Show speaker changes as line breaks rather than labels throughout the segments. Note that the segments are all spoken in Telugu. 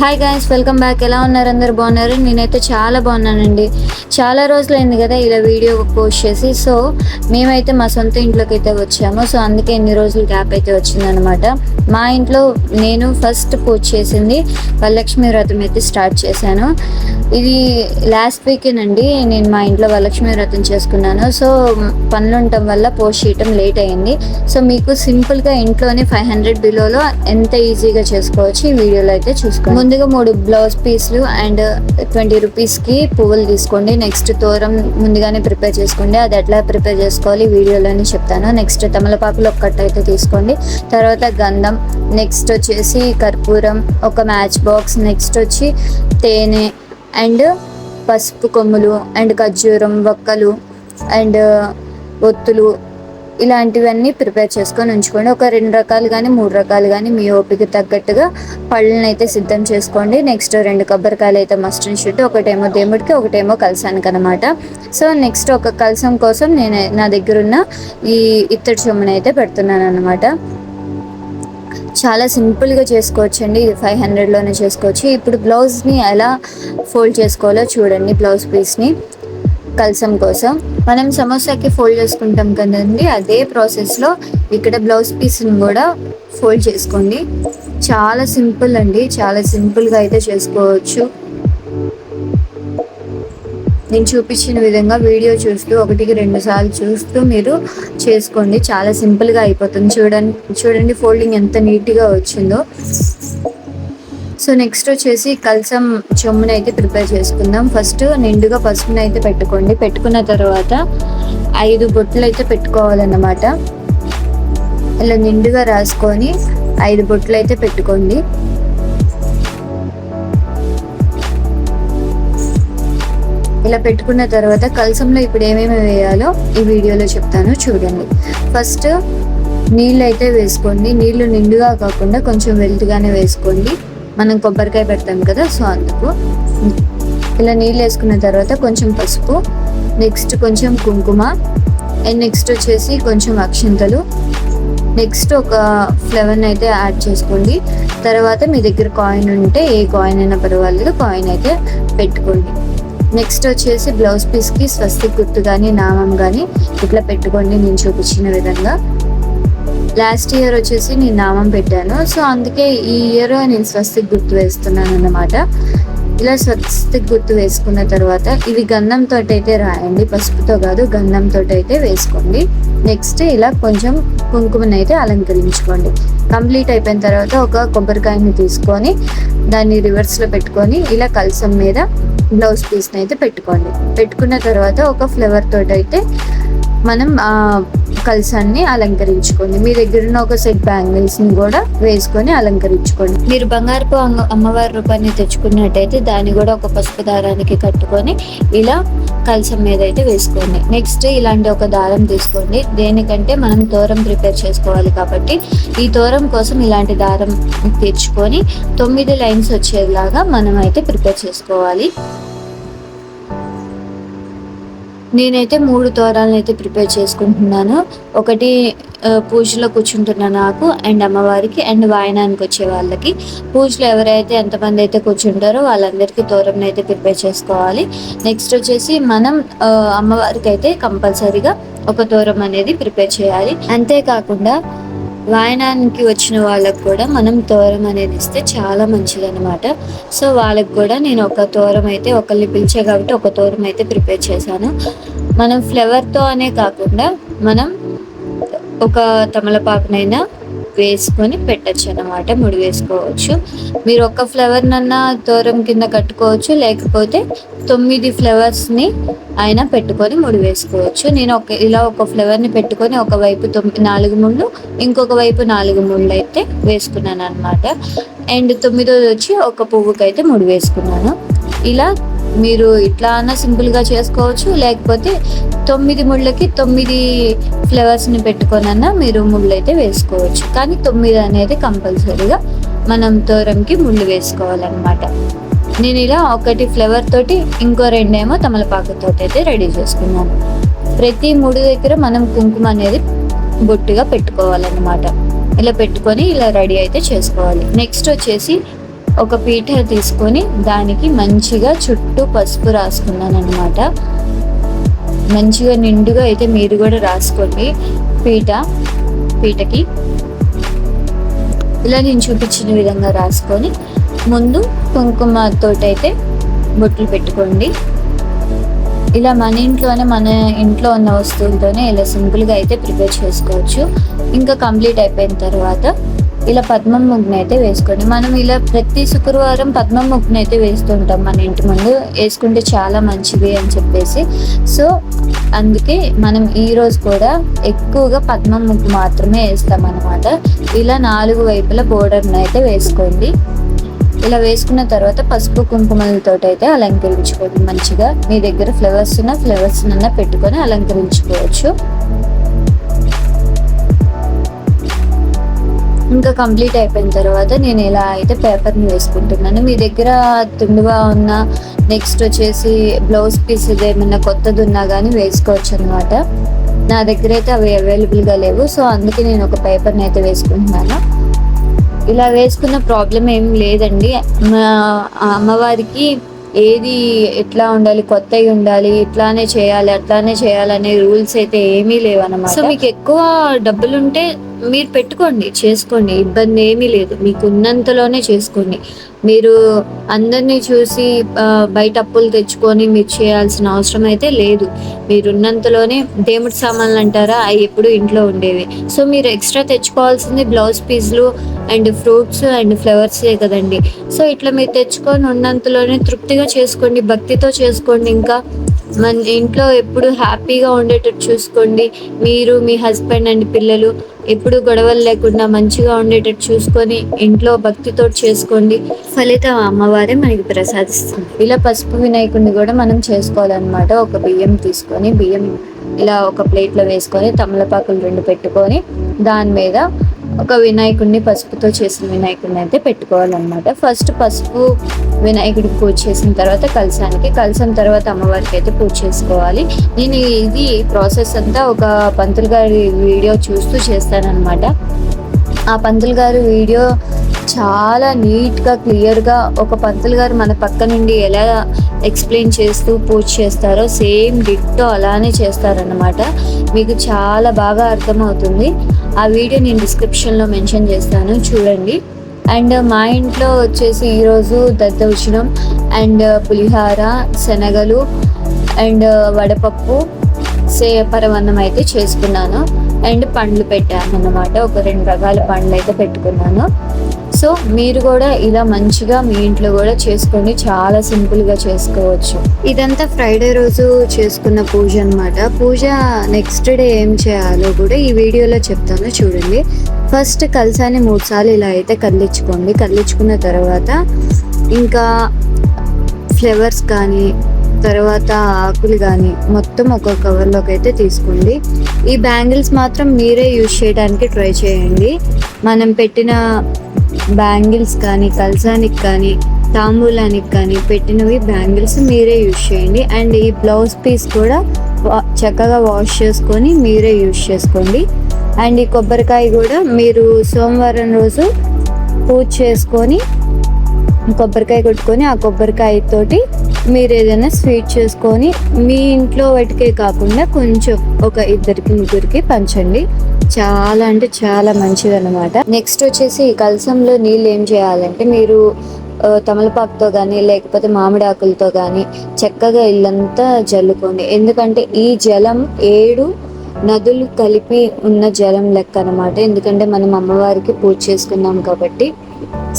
Hi guys, welcome back. ఎలా ఉన్నారు? అందరు బాగున్నారు? నేనైతే చాలా బాగున్నానండి. చాలా రోజులైంది కదా ఇలా వీడియో పోస్ట్ చేసి. సో మేమైతే మా సొంత ఇంట్లోకి అయితే వచ్చాము. సో అందుకే ఎన్ని రోజులు గ్యాప్ అయితే వచ్చిందనమాట. మా ఇంట్లో నేను ఫస్ట్ పోస్ట్ చేసింది వరలక్ష్మి వ్రతం అయితే స్టార్ట్ చేశాను. ఇది లాస్ట్ వీకెండ్ అండి నేను మా ఇంట్లో వరలక్ష్మి వ్రతం చేసుకున్నాను. సో పనులు ఉండటం వల్ల పోస్ట్ చేయటం లేట్ అయింది. సో మీకు సింపుల్గా ఇంట్లోనే 500 బిలోలో ఎంత ఈజీగా చేసుకోవచ్చు ఈ వీడియోలో అయితే చూసుకోండి. ముందుగా 3 బ్లౌజ్ పీస్లు అండ్ 20 రూపీస్కి పువ్వులు తీసుకోండి. నెక్స్ట్ తోరం ముందుగానే ప్రిపేర్ చేసుకోండి. అది ఎట్లా ప్రిపేర్ చేసుకోవాలి వీడియోలోనే చెప్తాను. నెక్స్ట్ తమలపాకులు ఒక కట్ట అయితే తీసుకోండి. తర్వాత గంధం, నెక్స్ట్ వచ్చేసి కర్పూరం, ఒక మ్యాచ్ బాక్స్, నెక్స్ట్ వచ్చి తేనె అండ్ పసుపు కొమ్ములు అండ్ ఖర్జూరం వక్కలు అండ్ ఒత్తులు, ఇలాంటివన్నీ ప్రిపేర్ చేసుకొని ఉంచుకోండి. ఒక 2 రకాలు కానీ 3 రకాలు కానీ మీ ఓపిక తగ్గట్టుగా పళ్ళని అయితే సిద్ధం చేసుకోండి. నెక్స్ట్ 2 కొబ్బరికాయలు అయితే మస్ట్ అండ్ షుడ్, ఒకటేమో దేవుడికి ఒకటేమో కలసానికి అనమాట. సో నెక్స్ట్ ఒక కలసం కోసం నేను నా దగ్గర ఉన్న ఈ ఇత్తడి చెమ్ముని అయితే పెడుతున్నాను అనమాట. చాలా సింపుల్గా చేసుకోవచ్చండి. ఇది 500లోనే చేసుకోవచ్చు. ఇప్పుడు బ్లౌజ్ని ఎలా ఫోల్డ్ చేసుకోవాలో చూడండి. బ్లౌజ్ పీస్ని కలసం కోసం మనం సమోసాకి ఫోల్డ్ చేసుకుంటాం కదండి, అదే ప్రాసెస్లో ఇక్కడ బ్లౌజ్ పీస్ని కూడా ఫోల్డ్ చేసుకోండి. చాలా సింపుల్ అండి, చాలా సింపుల్గా అయితే చేసుకోవచ్చు. నేను చూపించిన విధంగా వీడియో చూస్తూ 1కి 2 సార్లు చూస్తూ మీరు చేసుకోండి. చాలా సింపుల్గా అయిపోతుంది. చూడండి ఫోల్డింగ్ ఎంత నీట్గా వచ్చిందో. సో నెక్స్ట్ వచ్చేసి కలసం చెమ్ముని అయితే ప్రిపేర్ చేసుకుందాం. ఫస్ట్ నిండుగా పసుపుని అయితే పెట్టుకోండి. పెట్టుకున్న తర్వాత 5 బొట్లు అయితే పెట్టుకోవాలన్నమాట. ఇలా నిండుగా రాసుకొని 5 బొట్లు అయితే పెట్టుకోండి. ఇలా పెట్టుకున్న తర్వాత కలసంలో ఇప్పుడు ఏమేమి వేయాలో ఈ వీడియోలో చెప్తాను చూడండి. ఫస్ట్ నీళ్ళు అయితే వేసుకోండి. నీళ్ళు నిండుగా కాకుండా కొంచెం వెల్తుగానే వేసుకోండి. మనం కొబ్బరికాయ పెడతాం కదా, సో అందుకు ఇలా నీళ్ళు వేసుకున్న తర్వాత కొంచెం పసుపు, నెక్స్ట్ కొంచెం కుంకుమ అండ్ నెక్స్ట్ వచ్చేసి కొంచెం అక్షింతలు, నెక్స్ట్ ఒక ఫ్లవర్ని అయితే యాడ్ చేసుకోండి. తర్వాత మీ దగ్గర కాయిన్ ఉంటే ఏ కాయిన్ అయినా పర్వాలేదు, కాయిన్ అయితే పెట్టుకోండి. నెక్స్ట్ వచ్చేసి బ్లౌజ్ పీస్కి స్వస్తిక్ గుర్తు కానీ నామం కానీ ఇట్లా పెట్టుకోండి నేను చూపించిన విధంగా. లాస్ట్ ఇయర్ వచ్చేసి నేను నామం పెట్టాను, సో అందుకే ఈ ఇయర్ నేను స్వస్తిక్ గుర్తు వేస్తున్నాను అన్నమాట. ఇలా స్వస్తిక్ గుర్తు వేసుకున్న తర్వాత ఇవి గంధంతో అయితే రాయండి, పసుపుతో కాదు, గంధంతో అయితే వేసుకోండి. నెక్స్ట్ ఇలా కొంచెం కుంకుమని అయితే అలంకరించుకోండి. కంప్లీట్ అయిపోయిన తర్వాత ఒక కొబ్బరికాయని తీసుకొని దాన్ని రివర్స్లో పెట్టుకొని ఇలా కలసం మీద బ్లౌజ్ పీస్ని అయితే పెట్టుకోండి. పెట్టుకున్న తర్వాత ఒక ఫ్లవర్ తోటి అయితే మనం కలసాన్ని అలంకరించుకోండి. మీ దగ్గర ఉన్న ఒక సెట్ బ్యాంగిల్స్ని కూడా వేసుకొని అలంకరించుకోండి. మీరు బంగారపు అమ్మవారి రూపాన్ని తెచ్చుకున్నట్టయితే దాన్ని కూడా ఒక పసుపు దారానికి కట్టుకొని ఇలా కలసం మీద అయితే వేసుకోండి. నెక్స్ట్ ఇలాంటి ఒక దారం తీసుకోండి. దేనికంటే మనం తోరం ప్రిపేర్ చేసుకోవాలి కాబట్టి ఈ తోరం కోసం ఇలాంటి దారం తెచ్చుకొని 9 లైన్స్ వచ్చేలాగా మనం అయితే ప్రిపేర్ చేసుకోవాలి. నేనైతే 3 తోరాలను అయితే ప్రిపేర్ చేసుకుంటున్నాను. ఒకటి పూజలో కూర్చుంటున్న నాకు అండ్ అమ్మవారికి అండ్ వాయనానికి వచ్చే వాళ్ళకి. పూజలో ఎవరైతే ఎంతమంది అయితే కూర్చుంటారో వాళ్ళందరికీ తోరం అయితే ప్రిపేర్ చేసుకోవాలి. నెక్స్ట్ వచ్చేసి మనం అమ్మవారికి అయితే కంపల్సరీగా ఒక తోరం అనేది ప్రిపేర్ చేయాలి. అంతేకాకుండా వాయనానికి వచ్చిన వాళ్ళకు కూడా మనం తోరం అనేది ఇస్తే చాలా మంచిది అనమాట. సో వాళ్ళకి కూడా నేను ఒక తోరం అయితే ఒకరిని పిలిచే కాబట్టి ఒక తోరం అయితే ప్రిపేర్ చేశాను. మనం ఫ్లవర్తో అనే కాకుండా మనం ఒక తమలపాకునైనా వేసుకొని పెట్టచ్చు అనమాట, ముడి వేసుకోవచ్చు. మీరు ఒక ఫ్లవర్నన్నా తోరం కింద కట్టుకోవచ్చు, లేకపోతే 9 ఫ్లవర్స్ని అయినా పెట్టుకొని ముడి వేసుకోవచ్చు. నేను ఇలా ఒక ఫ్లవర్ని పెట్టుకొని ఒకవైపు 4 ముళ్ళు, ఇంకొక వైపు 4 ముళ్ళు అయితే వేసుకున్నాను అనమాట. అండ్ 9వ వచ్చి ఒక పువ్వుకైతే ముడి వేసుకున్నాను. ఇలా మీరు ఇట్లా అన్నా సింపుల్గా చేసుకోవచ్చు, లేకపోతే 9 ముళ్ళకి 9 ఫ్లవర్స్ని పెట్టుకొనన్నా మీరు ముళ్ళు అయితే వేసుకోవచ్చు. కానీ 9 అనేది కంపల్సరీగా మనం తోరంకి ముళ్ళు వేసుకోవాలన్నమాట. నేను ఇలా ఒకటి ఫ్లవర్ తోటి ఇంకో 2 ఏమో తమలపాకుతో అయితే రెడీ చేసుకున్నాను. ప్రతి 3 దగ్గర మనం కుంకుమ అనేది బొట్టుగా పెట్టుకోవాలన్నమాట. ఇలా పెట్టుకొని ఇలా రెడీ అయితే చేసుకోవాలి. నెక్స్ట్ వచ్చేసి ఒక పీట తీసుకొని దానికి మంచిగా చుట్టూ పసుపు రాసుకున్నాను అనమాట. మంచిగా నిండుగా అయితే మీరు కూడా రాసుకోండి పీటకి. ఇలా నేను చూపించిన విధంగా రాసుకొని ముందు కుంకుమతోటైతే బొట్లు పెట్టుకోండి. ఇలా మన ఇంట్లో ఉన్న వస్తువులతోనే ఇలా సింపుల్గా అయితే ప్రిపేర్ చేసుకోవచ్చు. ఇంకా కంప్లీట్ అయిపోయిన తర్వాత ఇలా పద్మం ముగ్గును అయితే వేసుకోండి. మనం ఇలా ప్రతి శుక్రవారం పద్మం ముగ్గును అయితే వేస్తుంటాం మన ఇంటి ముందు. వేసుకుంటే చాలా మంచిది అని చెప్పేసి, సో అందుకే మనం ఈరోజు కూడా ఎక్కువగా పద్మం ముగ్గు మాత్రమే వేస్తాం అన్నమాట. ఇలా 4 వైపుల బోర్డర్ని అయితే వేసుకోండి. ఇలా వేసుకున్న తర్వాత పసుపు కుంకుమలతో అయితే అలంకరించుకోండి. మంచిగా మీ దగ్గర ఫ్లవర్స్ పెట్టుకొని అలంకరించుకోవచ్చు. ఇంకా కంప్లీట్ అయిపోయిన తర్వాత నేను ఇలా అయితే పేపర్ని వేసుకుంటున్నాను. మీ దగ్గర తుండుగా ఉన్న నెక్స్ట్ వచ్చేసి బ్లౌజ్ పీస్ ఏమన్నా కొత్తది ఉన్నా కానీ వేసుకోవచ్చు అనమాట. నా దగ్గర అయితే అవి అవైలబుల్గా లేవు, సో అందుకే నేను ఒక పేపర్ని అయితే వేసుకుంటున్నాను. ఇలా వేసుకున్న ప్రాబ్లం ఏం లేదండి. అమ్మవారికి ఏది ఎట్లా ఉండాలి, కొత్తవి ఉండాలి, ఇట్లానే చేయాలి అట్లానే చేయాలనే రూల్స్ అయితే ఏమీ లేవన్నమాట. సో మీకు ఎక్కువ డబ్బులుంటే మీరు పెట్టుకోండి, చేసుకోండి, ఇబ్బంది ఏమీ లేదు. మీకు ఉన్నంతలోనే చేసుకోండి. మీరు అందరినీ చూసి బయట అప్పులు తెచ్చుకొని మీరు చేయాల్సిన అవసరం అయితే లేదు. మీరున్నంతలోనే దేవుడి సామాన్లు అంటారా, అవి ఎప్పుడు ఇంట్లో ఉండేవి. సో మీరు ఎక్స్ట్రా తెచ్చుకోవాల్సింది బ్లౌజ్ పీస్లు అండ్ ఫ్రూట్స్ అండ్ ఫ్లవర్సే కదండి. సో ఇట్లా మీరు తెచ్చుకొని ఉన్నంతలోనే తృప్తిగా చేసుకోండి, భక్తితో చేసుకోండి. ఇంకా మన ఇంట్లో ఎప్పుడు హ్యాపీగా ఉండేటట్టు చూసుకోండి. మీరు మీ హస్బెండ్ అండ్ పిల్లలు ఎప్పుడు గొడవలు లేకుండా మంచిగా ఉండేటట్టు చూసుకొని ఇంట్లో భక్తితో చేసుకోండి. ఫలితం అమ్మవారే మనకి ప్రసాదిస్తుంది. ఇలా పసుపు వినాయకుడిని కూడా మనం చేసుకోవాలన్నమాట. ఒక బియ్యం తీసుకొని ఇలా ఒక ప్లేట్లో వేసుకొని తమలపాకులు 2 పెట్టుకొని దాని మీద ఒక వినాయకుడిని, పసుపుతో చేసిన వినాయకుడిని అయితే పెట్టుకోవాలన్నమాట. ఫస్ట్ పసుపు వినాయకుడికి పూజ చేసిన తర్వాత కలసం తర్వాత అమ్మవారికి అయితే పూజ చేసుకోవాలి. నేను ఇది ప్రాసెస్ అంతా ఒక పంతులు గారి వీడియో చూస్తూ చేస్తానన్నమాట. ఆ పంతులు గారి వీడియో చాలా నీట్గా క్లియర్గా ఒక పంతులు గారు మన పక్క నుండి ఎలా ఎక్స్ప్లెయిన్ చేస్తూ పూజ చేస్తారో సేమ్ డిట్టో అలానే చేస్తారన్నమాట. మీకు చాలా బాగా అర్థమవుతుంది. ఆ వీడియో నేను డిస్క్రిప్షన్లో మెన్షన్ చేస్తాను, చూడండి. అండ్ మా ఇంట్లో వచ్చేసి ఈరోజు దద్దోజనం అండ్ పులిహార, శనగలు అండ్ వడపప్పు, పరవన్నం అయితే చేసుకున్నాను. అండ్ పండ్లు పెట్టాను అన్నమాట. ఒక 2 రకాల పండ్లు అయితే పెట్టుకున్నాను. సో మీరు కూడా ఇలా మంచిగా మీ ఇంట్లో కూడా చేసుకోండి, చాలా సింపుల్గా చేసుకోవచ్చు. ఇదంతా ఫ్రైడే రోజు చేసుకున్న పూజ అన్నమాట. పూజ నెక్స్ట్ డే ఏం చేయాలో కూడా ఈ వీడియోలో చెప్తాను, చూడండి. ఫస్ట్ కలసాన్ని 3 సార్లు ఇలా అయితే కదిలించుకోండి. కదిలించుకున్న తర్వాత ఇంకా ఫ్లవర్స్ కానీ తర్వాత ఆకులు కానీ మొత్తం ఒక కవర్లోకి అయితే తీసుకోండి. ఈ బ్యాంగిల్స్ మాత్రం మీరే యూజ్ చేయడానికి ట్రై చేయండి. మనం పెట్టిన బ్యాంగిల్స్ కానీ కలసానికి కానీ తాంబూలానికి కానీ పెట్టినవి బ్యాంగిల్స్ మీరే యూజ్ చేయండి. అండ్ ఈ బ్లౌజ్ పీస్ కూడా చక్కగా వాష్ చేసుకొని మీరే యూజ్ చేసుకోండి. అండ్ ఈ కొబ్బరికాయ కూడా మీరు సోమవారం రోజు పూజ చేసుకొని కొబ్బరికాయ కొట్టుకొని ఆ కొబ్బరికాయతోటి మీరు ఏదైనా స్వీట్ చేసుకొని మీ ఇంట్లో వాటికే కాకుండా కొంచెం ఒక 2-3 పంచండి. చాలా అంటే చాలా మంచిది అనమాట. నెక్స్ట్ వచ్చేసి ఈ కలసంలో నీళ్ళు ఏం చేయాలంటే మీరు తమలపాకుతో కానీ లేకపోతే మామిడి ఆకులతో కానీ చక్కగా ఇల్లంతా జల్లుకోండి. ఎందుకంటే ఈ జలం 7 నదులు కలిపి ఉన్న జలం లెక్క అనమాట. ఎందుకంటే మనం అమ్మవారికి పూజ చేసుకున్నాం కాబట్టి.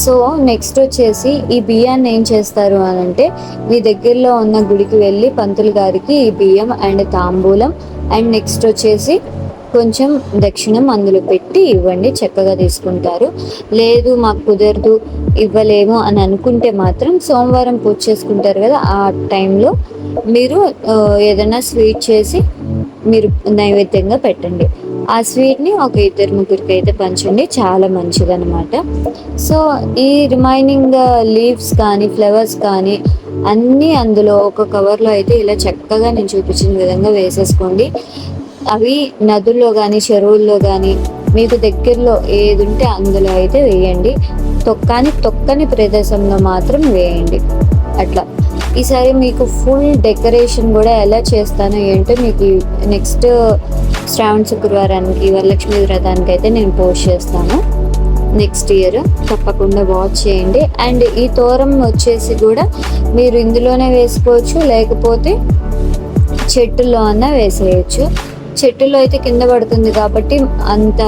సో నెక్స్ట్ వచ్చేసి ఈ బియ్యాన్ని ఏం చేస్తారు అని అంటే మీ దగ్గరలో ఉన్న గుడికి వెళ్ళి పంతులు గారికి ఈ బియ్యం అండ్ తాంబూలం అండ్ నెక్స్ట్ వచ్చేసి కొంచెం దక్షిణం అందులో పెట్టి ఇవ్వండి, చక్కగా తీసుకుంటారు. లేదు మాకు కుదరదు, ఇవ్వలేము అని అనుకుంటే మాత్రం సోమవారం పూజ చేసుకుంటారు కదా, ఆ టైంలో మీరు ఏదైనా స్వీట్ చేసి మీరు నైవేద్యంగా పెట్టండి. ఆ స్వీట్ని ఒక 2-3 అయితే పంచండి, చాలా మంచిదన్నమాట. సో ఈ రిమైనింగ్ లీవ్స్ కానీ ఫ్లవర్స్ కానీ అన్నీ అందులో ఒక కవర్లో అయితే ఇలా చక్కగా నేను చూపించిన విధంగా వేసేసుకోండి. అవి నదుల్లో కానీ చెరువుల్లో కానీ మీకు దగ్గరలో ఏది ఉంటే అందులో అయితే వేయండి. తొక్కని ప్రదేశంలో మాత్రం వేయండి. అట్లా ఈసారి మీకు ఫుల్ డెకరేషన్ కూడా ఎలా చేస్తానో ఏంటో మీకు నెక్స్ట్ శ్రావణ శుక్రవారానికి వరలక్ష్మి వ్రతానికి అయితే నేను పోస్ట్ చేస్తాను నెక్స్ట్ ఇయర్. తప్పకుండా వాచ్ చేయండి. అండ్ ఈ తోరం వచ్చేసి కూడా మీరు ఇందులోనే వేసుకోవచ్చు, లేకపోతే చెట్టులో అన్నా వేసేయచ్చు. చెట్టులో అయితే కింద పడుతుంది కాబట్టి అంత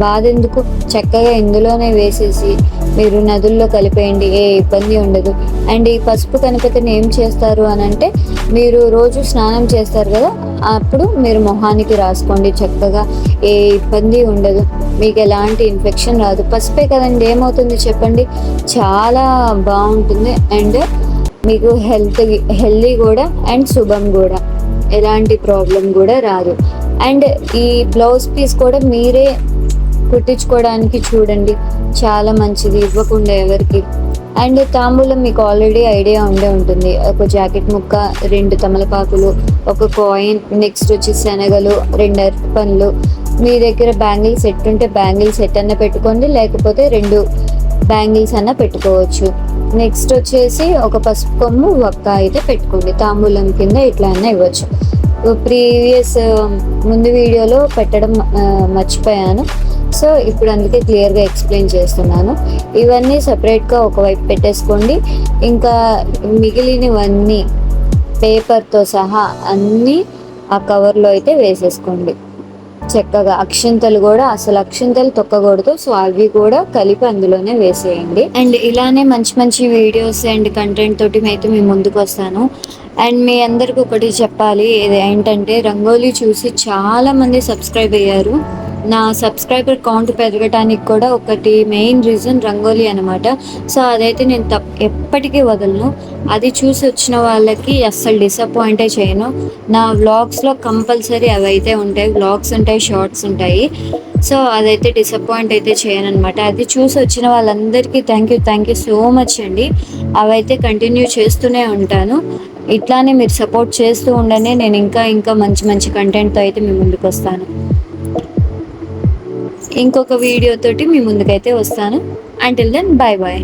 బాధ ఎందుకు, చక్కగా ఇందులోనే వేసేసి మీరు నదుల్లో కలిపేయండి, ఏ ఇబ్బంది ఉండదు. అండ్ ఈ పసుపు కనిపెత్తని ఏం చేస్తారు అని అంటే, మీరు రోజు స్నానం చేస్తారు కదా, అప్పుడు మీరు మొహానికి రాసుకోండి. చక్కగా ఏ ఇబ్బంది ఉండదు, మీకు ఎలాంటి ఇన్ఫెక్షన్ రాదు. పసుపే కదండి, ఏమవుతుంది చెప్పండి, చాలా బాగుంటుంది. అండ్ మీకు హెల్దీ కూడా అండ్ శుభం కూడా, ఎలాంటి ప్రాబ్లం కూడా రాదు. అండ్ ఈ బ్లౌజ్ పీస్ కూడా మీరే కుట్టించుకోవడానికి చూడండి, చాలా మంచిది, ఇవ్వకుండా ఎవరికి. అండ్ తాంబూలం మీకు ఆల్రెడీ ఐడియా ఉండే ఉంటుంది. ఒక జాకెట్ ముక్క, 2 తమలపాకులు, ఒక కాయిన్, నెక్స్ట్ వచ్చి శనగలు, 2 అరటిపండ్లు. మీ దగ్గర బ్యాంగిల్ సెట్ ఉంటే బ్యాంగిల్ సెట్ అన్న పెట్టుకోండి, లేకపోతే 2 బ్యాంగిల్స్ అన్న పెట్టుకోవచ్చు. నెక్స్ట్ వచ్చేసి ఒక పసుపు కొమ్ము, ఒక్క అయితే పెట్టుకోండి. తాంబూలం కింద ఇట్లా అన్న ఇవ్వచ్చు. ప్రీవియస్ ముందు వీడియోలో పెట్టడం మర్చిపోయాను, సో ఇప్పుడు అందుకే క్లియర్గా ఎక్స్ప్లెయిన్ చేస్తున్నాను. ఇవన్నీ సపరేట్గా ఒకవైపు పెట్టేసుకోండి. ఇంకా మిగిలినవన్నీ పేపర్తో సహా అన్నీ ఆ కవర్లో అయితే వేసేసుకోండి చక్కగా. అక్షింతలు కూడా అసలు అక్షింతలు తొక్కకూడదు, సో అవి కూడా కలిపి అందులోనే వేసేయండి. అండ్ ఇలానే మంచి మంచి వీడియోస్ అండ్ కంటెంట్ తోటి అయితే మీ ముందుకు వస్తాను. అండ్ మీ అందరికి ఒకటి చెప్పాలి, ఇది ఏంటంటే రంగోలీ చూసి చాలా మంది సబ్స్క్రైబ్ అయ్యారు. నా సబ్స్క్రైబర్ కౌంట్ పెరగటానికి కూడా ఒకటి మెయిన్ రీజన్ రంగోలీ అనమాట. సో అదైతే నేను ఎప్పటికీ వదలను. అది చూసి వచ్చిన వాళ్ళకి అస్సలు డిసప్పాయింటే చేయను. నా వ్లాగ్స్లో కంపల్సరీ అవి అయితే ఉంటాయి, వ్లాగ్స్ ఉంటాయి, షార్ట్స్ ఉంటాయి. సో అదైతే డిసప్పాయింట్ అయితే చేయను అనమాట. అది చూసి వచ్చిన వాళ్ళందరికీ థ్యాంక్ యూ సో మచ్ అండి. అవైతే కంటిన్యూ చేస్తూనే ఉంటాను. ఇట్లానే మీరు సపోర్ట్ చేస్తూ ఉండనే నేను ఇంకా మంచి మంచి కంటెంట్తో అయితే మీ ముందుకు వస్తాను. ఇంకొక వీడియోతోటి మీ ముందుకైతే వస్తాను. Until then bye bye.